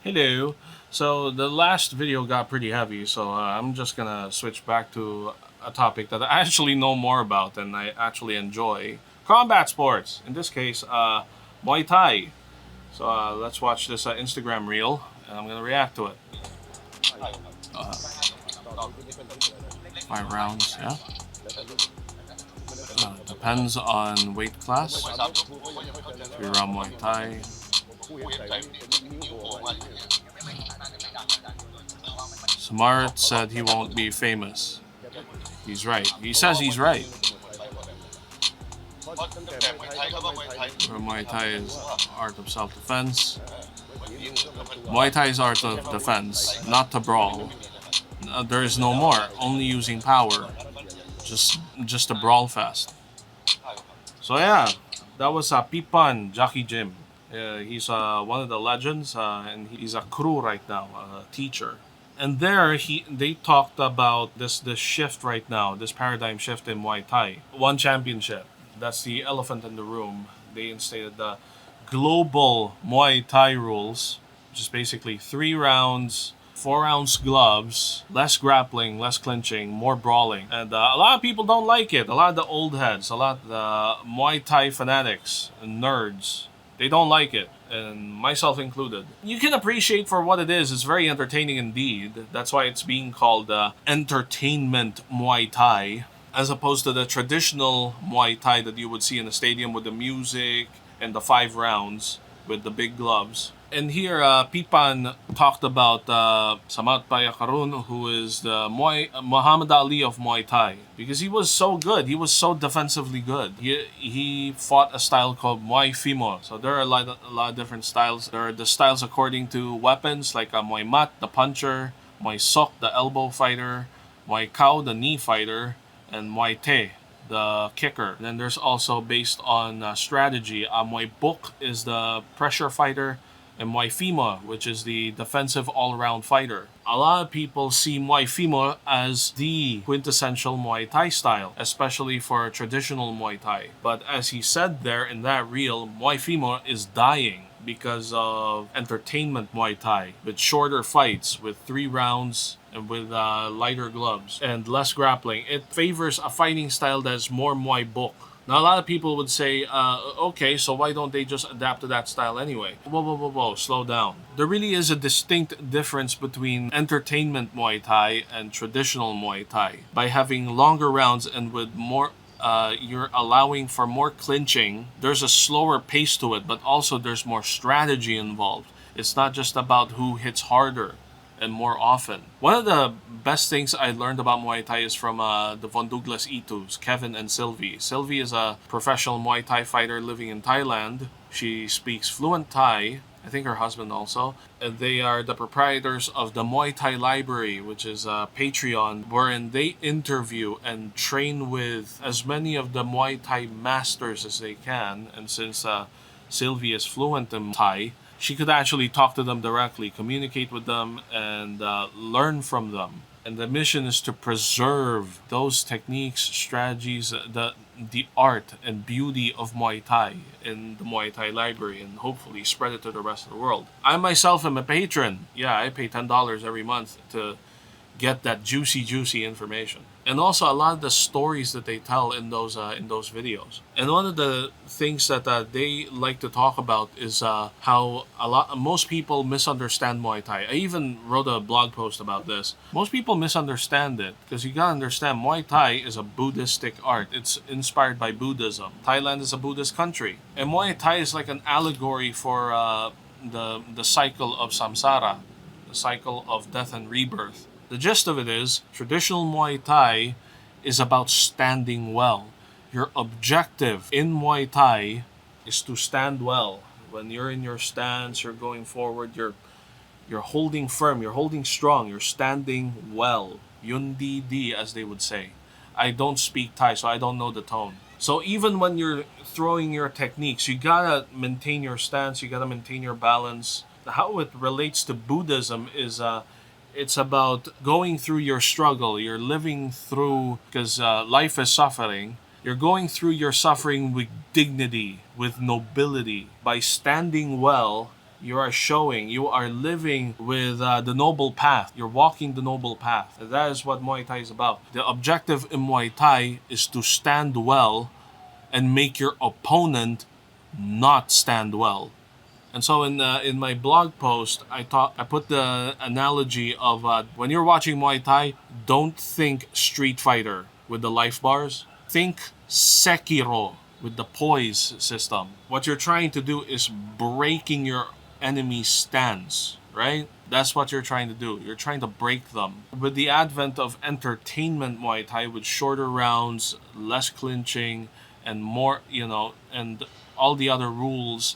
Hello. So the last video got pretty heavy, so I'm just gonna switch back to a topic that I actually know more about and I actually enjoy: combat sports. In this case, Muay Thai. So let's watch this Instagram reel, and I'm gonna react to it. Uh, 5 rounds, yeah. Depends on weight class. 3 round Muay Thai. Smart said he won't be famous. He's right. He says he's right. Where Muay Thai is art of self-defense. Muay Thai is art of defense, not to brawl. There is no more, only using power. Just a brawl fest. So yeah, that was Pipan Jackie Jim. He's one of the legends, and he's a crew right now, a teacher. And there, they talked about this shift right now, this paradigm shift in Muay Thai. One championship. That's the elephant in the room. They instated the global Muay Thai rules, which is basically 3 rounds, 4 ounce gloves, less grappling, less clinching, more brawling. And a lot of people don't like it. A lot of the old heads, a lot of the Muay Thai fanatics and nerds, they don't like it, and myself included. You can appreciate for what it is. It's very entertaining indeed. That's why it's being called entertainment Muay Thai, as opposed to the traditional Muay Thai that you would see in a stadium with the music and the 5 rounds with the big gloves. And here, Pipan talked about Samat Payakarun, who is the Muhammad Ali of Muay Thai, because he was so good. He was so defensively good. He fought a style called Muay Fimo. So there are a lot of different styles. There are the styles according to weapons, like Muay Mat, the puncher, Muay Sok, the elbow fighter, Muay Kao, the knee fighter, and Muay Te, the kicker. Then there's also based on strategy. Muay Bok is the pressure fighter, and Muay Fima, which is the defensive all-around fighter. A lot of people see Muay Fima as the quintessential Muay Thai style, especially for traditional Muay Thai. But as he said there in that reel, Muay Fima is dying because of entertainment Muay Thai, with shorter fights, with 3 rounds, and with lighter gloves and less grappling. It favors a fighting style that's more Muay Bok. Now, a lot of people would say, okay, so why don't they just adapt to that style anyway? Whoa, whoa, whoa, whoa, slow down. There really is a distinct difference between entertainment Muay Thai and traditional Muay Thai. By having longer rounds and with more, you're allowing for more clinching, there's a slower pace to it, but also there's more strategy involved. It's not just about who hits harder and more often. One of the best things I learned about Muay Thai is from the Von Douglas Itus, Kevin and Sylvie. Sylvie is a professional Muay Thai fighter living in Thailand. She speaks fluent Thai. I think her husband also. And they are the proprietors of the Muay Thai Library, which is a Patreon, wherein they interview and train with as many of the Muay Thai masters as they can. And since Sylvie is fluent in Thai, she could actually talk to them directly, communicate with them, and learn from them. And the mission is to preserve those techniques, strategies, the art and beauty of Muay Thai in the Muay Thai library, and hopefully spread it to the rest of the world. I myself am a patron. Yeah, I pay $10 every month to get that juicy information, and also a lot of the stories that they tell in those videos. And one of the things that they like to talk about is how most people misunderstand Muay Thai. I even wrote a blog post about this. Most people misunderstand it because you gotta understand Muay Thai is a Buddhistic art. It's inspired by Buddhism. Thailand is a Buddhist country, and Muay Thai is like an allegory for the cycle of samsara, the cycle of death and rebirth. The gist of it is, traditional Muay Thai is about standing well. Your objective in Muay Thai is to stand well. When you're in your stance, you're going forward, you're holding firm, you're holding strong, you're standing well. Yun di di, as they would say. I don't speak Thai, so I don't know the tone. So even when you're throwing your techniques, you gotta maintain your stance, you gotta maintain your balance. How it relates to Buddhism is it's about going through your struggle. You're living through, because life is suffering. You're going through your suffering with dignity, with nobility. By standing well, You are showing, you are living with the noble path. You're walking the noble path. That is what Muay Thai is about. The objective in Muay Thai is to stand well and make your opponent not stand well. And so in my blog post, I put the analogy of when you're watching Muay Thai, don't think Street Fighter with the life bars. Think Sekiro with the poise system. What you're trying to do is breaking your enemy's stance, right? That's what you're trying to do. You're trying to break them. With the advent of entertainment Muay Thai with shorter rounds, less clinching, and more, and all the other rules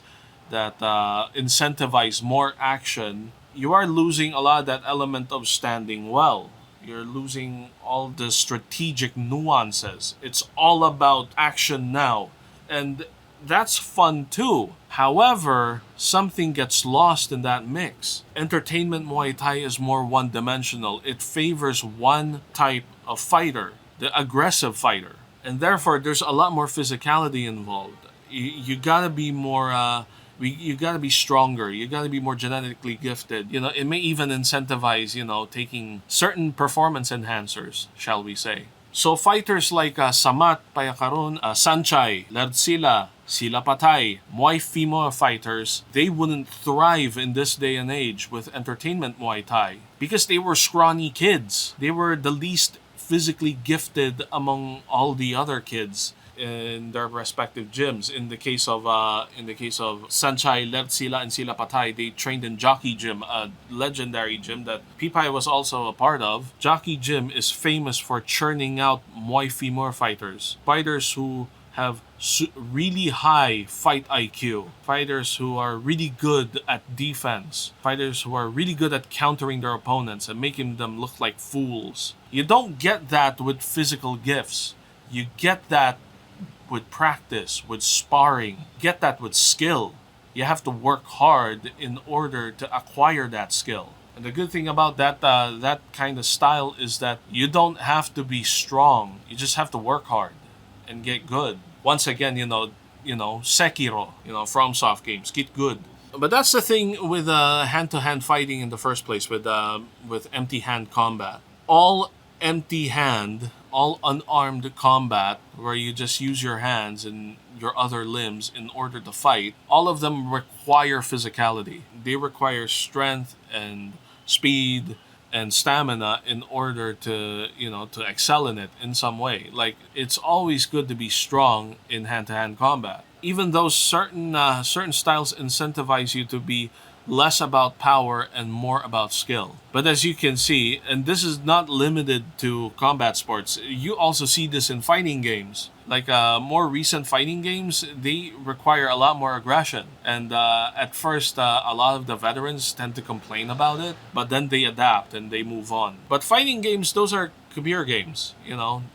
that incentivize more action, you are losing a lot of that element of standing well. You're losing all the strategic nuances. It's all about action now. And that's fun too. However, something gets lost in that mix. Entertainment Muay Thai is more one-dimensional. It favors one type of fighter, the aggressive fighter. And therefore, there's a lot more physicality involved. You gotta be more... you gotta be stronger. You gotta be more genetically gifted. It may even incentivize, taking certain performance enhancers, shall we say. So fighters like Samat, Payakaron, Sanchai, Lerdsila, Sila Patay, Muay Fimo fighters, they wouldn't thrive in this day and age with entertainment Muay Thai because they were scrawny kids. They were the least physically gifted among all the other kids in their respective gyms. In the case of Sanchai, Lerdsila, and Sila Patay, they trained in Jockey Gym, a legendary gym that Pipay was also a part of. Jockey Gym is famous for churning out Muay Femur fighters who have really high fight IQ, fighters who are really good at defense, fighters who are really good at countering their opponents and making them look like fools. You don't get that with physical gifts. You get that with practice, with sparring. Get that with skill. You have to work hard in order to acquire that skill. And the good thing about that kind of style is that you don't have to be strong. You just have to work hard and get good. Once again, Sekiro, FromSoft games, get good. But that's the thing with hand-to-hand fighting in the first place, with empty hand combat. All empty hand, all unarmed combat, where you just use your hands and your other limbs in order to fight, all of them require physicality. They require strength and speed and stamina in order to excel in it in some way. Like, it's always good to be strong in hand-to-hand combat. Even though certain styles incentivize you to be less about power and more about skill. But as you can see, and this is not limited to combat sports, you also see this in fighting games. Like more recent fighting games, they require a lot more aggression. And at first, a lot of the veterans tend to complain about it, but then they adapt and they move on. But fighting games, those are computer games.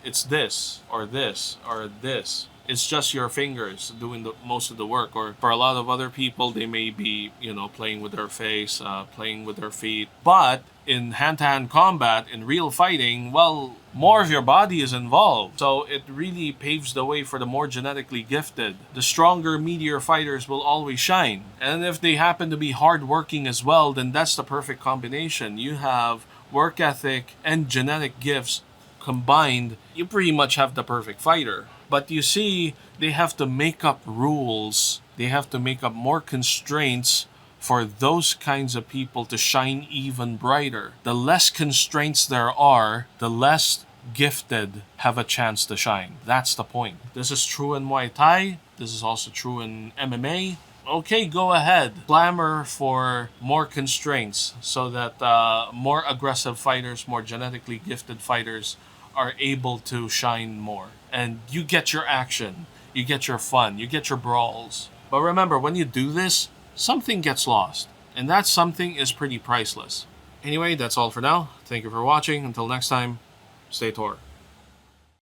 It's this, or this, or this. It's just your fingers doing most of the work. Or for a lot of other people, they may be, playing with their face, playing with their feet. But in hand-to-hand combat, in real fighting, well, more of your body is involved. So it really paves the way for the more genetically gifted. The stronger, meatier fighters will always shine. And if they happen to be hardworking as well, then that's the perfect combination. You have work ethic and genetic gifts combined. You pretty much have the perfect fighter. But you see, they have to make up rules. They have to make up more constraints for those kinds of people to shine even brighter. The less constraints there are, the less gifted have a chance to shine. That's the point. This is true in Muay Thai. This is also true in MMA. Okay, go ahead. Clamor for more constraints so that more aggressive fighters, more genetically gifted fighters are able to shine more. And you get your action, you get your fun, you get your brawls. But remember, when you do this, something gets lost. And that something is pretty priceless. Anyway, that's all for now. Thank you for watching. Until next time, stay Tor.